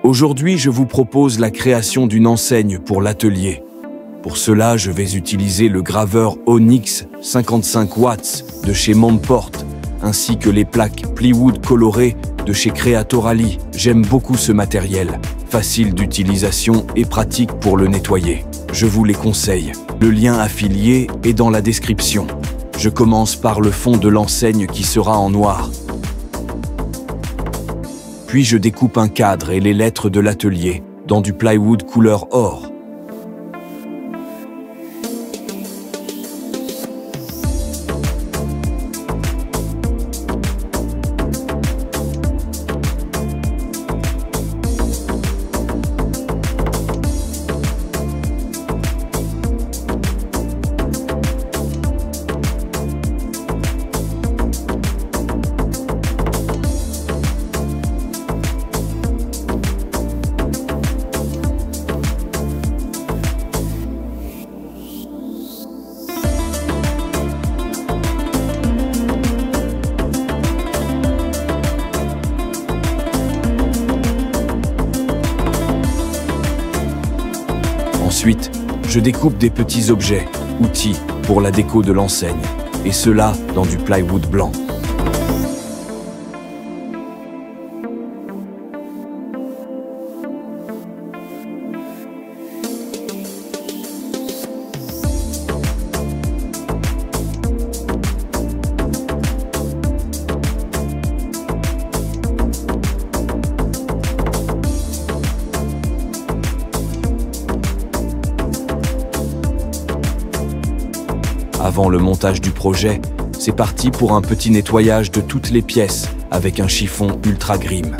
Aujourd'hui, je vous propose la création d'une enseigne pour l'atelier. Pour cela, je vais utiliser le graveur Onyx 55 watts de chez MONPORT, ainsi que les plaques Plywood colorées de chez CréatorallY. J'aime beaucoup ce matériel, facile d'utilisation et pratique pour le nettoyer. Je vous les conseille. Le lien affilié est dans la description. Je commence par le fond de l'enseigne qui sera en noir. Puis je découpe un cadre et les lettres de l'atelier dans du plywood couleur or. Ensuite, je découpe des petits objets, outils, pour la déco de l'enseigne, et cela dans du plywood blanc. Avant le montage du projet, c'est parti pour un petit nettoyage de toutes les pièces avec un chiffon ultra grim.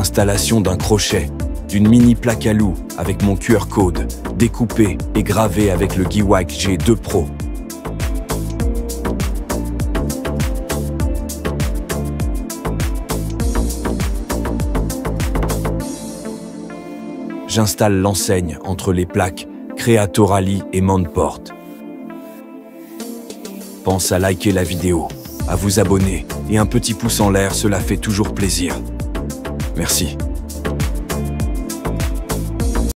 Installation d'un crochet, d'une mini plaque à loup avec mon QR code, découpé et gravé avec le Gweike G2 Pro. J'installe l'enseigne entre les plaques CréatorallY et MONPORT. Pense à liker la vidéo, à vous abonner et un petit pouce en l'air, cela fait toujours plaisir. Merci.